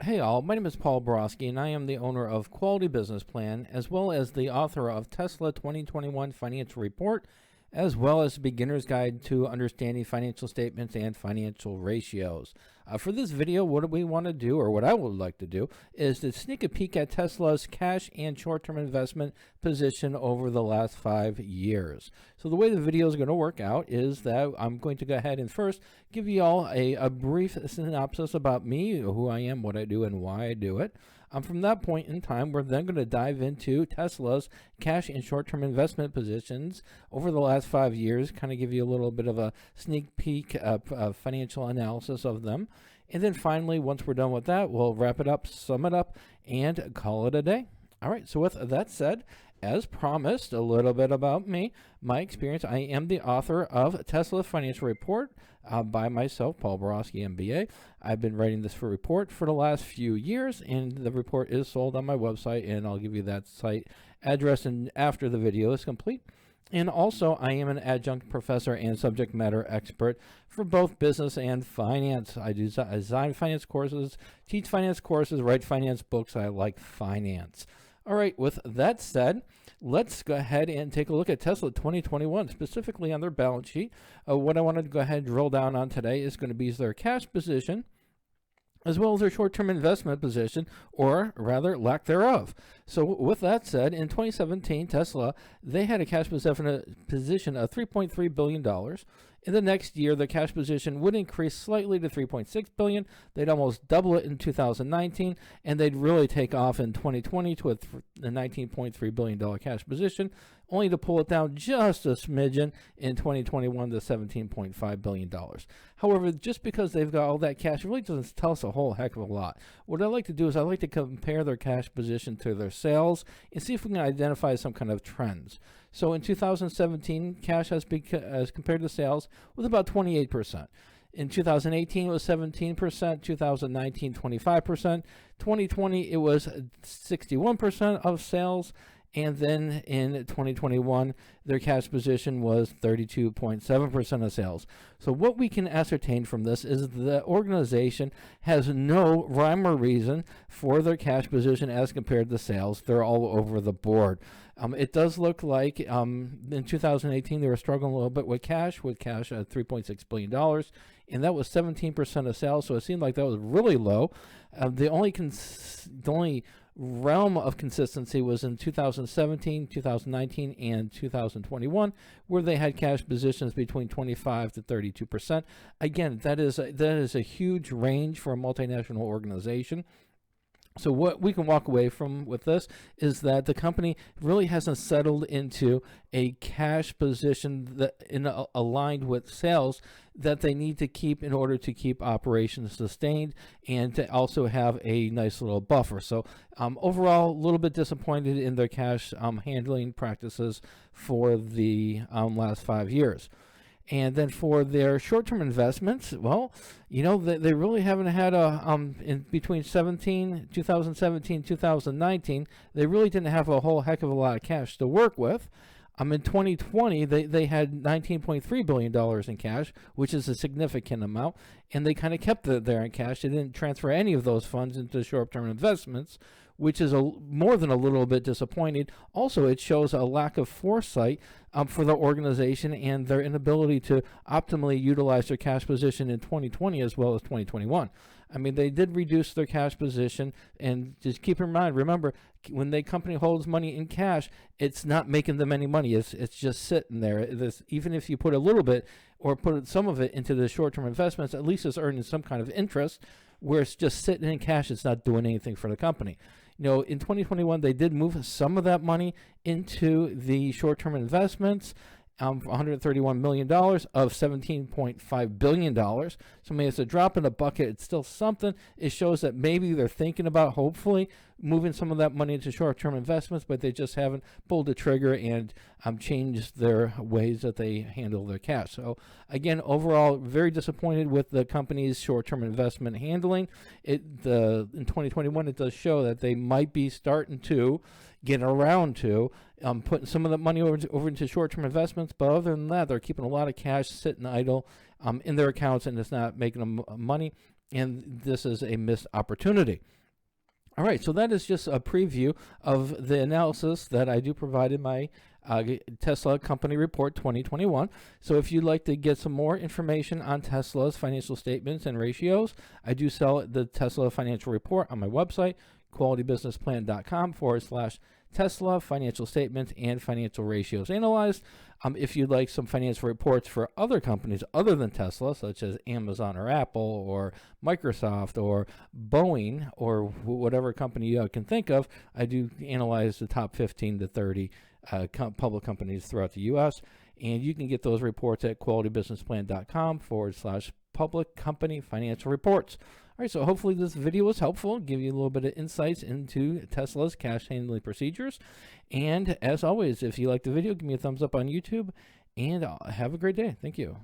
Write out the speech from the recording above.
Hey all, my name is Paul Borosky and I am the owner of Quality Business Plan as well as the author of Tesla 2021 Financial Report as well as Beginner's Guide to Understanding Financial Statements and Financial Ratios. For this video, what we want to do, or what I would like to do, is to sneak a peek at Tesla's cash and short-term investment position over the last 5 years. So the way the video is going to work out is that I'm going to go ahead and first give you all a brief synopsis about me, who I am, what I do, and why I do it. From that point in time, we're then going to dive into Tesla's cash and short-term investment positions over the last 5 years, kind of give you a little bit of a sneak peek of financial analysis of them. And then finally, once we're done with that, we'll wrap it up, sum it up, and call it a day. All right, so with that said, as promised, a little bit about me, my experience. I am the author of Tesla Financial Report by myself, Paul Borosky, MBA. I've been writing this report for the last few years, and the report is sold on my website, and I'll give you that site address and after the video is complete. And also, I am an adjunct professor and subject matter expert for both business and finance. I design finance courses, teach finance courses, write finance books. I like finance. All right, with that said, let's go ahead and take a look at Tesla 2021, specifically on their balance sheet. What I wanted to go ahead and drill down on today is going to be their cash position, as well as their short-term investment position, or rather lack thereof. So with that said, in 2017, Tesla, they had a cash position of $3.3 billion. In the next year, the cash position would increase slightly to $3.6 billion. They'd almost double it in 2019, and they'd really take off in 2020 to a $19.3 billion cash position, only to pull it down just a smidgen in 2021 to $17.5 billion. However, just because they've got all that cash, it really doesn't tell us a whole heck of a lot. What I like to do is I like to compare their cash position to their sales and see if we can identify some kind of trends. So in 2017, cash as compared to sales was about 28%. In 2018, it was 17%, 2019, 25%, 2020, it was 61% of sales, and then in 2021, their cash position was 32.7% of sales. So what we can ascertain from this is the organization has no rhyme or reason for their cash position as compared to sales. They're all over the board. It does look like in 2018 they were struggling a little bit with cash at $3.6 billion, and that was 17% of sales. So it seemed like that was really low. The only realm of consistency was in 2017, 2019, and 2021, where they had cash positions between 25 to 32%. Again, that is a huge range for a multinational organization. So what we can walk away from with this is that the company really hasn't settled into a cash position that aligned with sales that they need to keep in order to keep operations sustained and to also have a nice little buffer. So overall, a little bit disappointed in their cash handling practices for the last 5 years. And then for their short-term investments, well, you know, they really haven't had in between 2017, 2019, they really didn't have a whole heck of a lot of cash to work with. In 2020, they had $19.3 billion in cash, which is a significant amount, and they kind of kept it there in cash. They didn't transfer any of those funds into short-term investments, which is more than a little bit disappointing. Also, it shows a lack of foresight for the organization and their inability to optimally utilize their cash position in 2020 as well as 2021. I mean, they did reduce their cash position, and just keep in mind, remember, when the company holds money in cash, it's not making them any money. It's just sitting there. Even if you put a little bit or put some of it into the short-term investments, at least it's earning some kind of interest. Where it's just sitting in cash, it's not doing anything for the company. You know, in 2021, they did move some of that money into the short-term investments, $131 million of $17.5 billion. So I mean, it's a drop in the bucket. It's still something. It shows that maybe they're thinking about, hopefully, moving some of that money into short-term investments, but they just haven't pulled the trigger and changed their ways that they handle their cash. So again, overall, very disappointed with the company's short-term investment handling. In 2021, it does show that they might be starting to get around to putting some of the money over into short-term investments, but other than that, they're keeping a lot of cash sitting idle in their accounts, and it's not making them money. and this is a missed opportunity. All right, so that is just a preview of the analysis that I do provide in my Tesla Company Report 2021. So if you'd like to get some more information on Tesla's financial statements and ratios, I do sell the Tesla Financial Report on my website, qualitybusinessplan.com/Tesla financial statements and financial ratios analyzed. If you'd like some financial reports for other companies other than Tesla, such as Amazon or Apple or Microsoft or Boeing or whatever company you can think of, I do analyze the top 15 to 30 public companies throughout the U.S. And you can get those reports at qualitybusinessplan.com/public company financial reports. All right, so hopefully this video was helpful, give you a little bit of insights into Tesla's cash handling procedures. And as always, if you like the video, give me a thumbs up on YouTube, and have a great day. Thank you.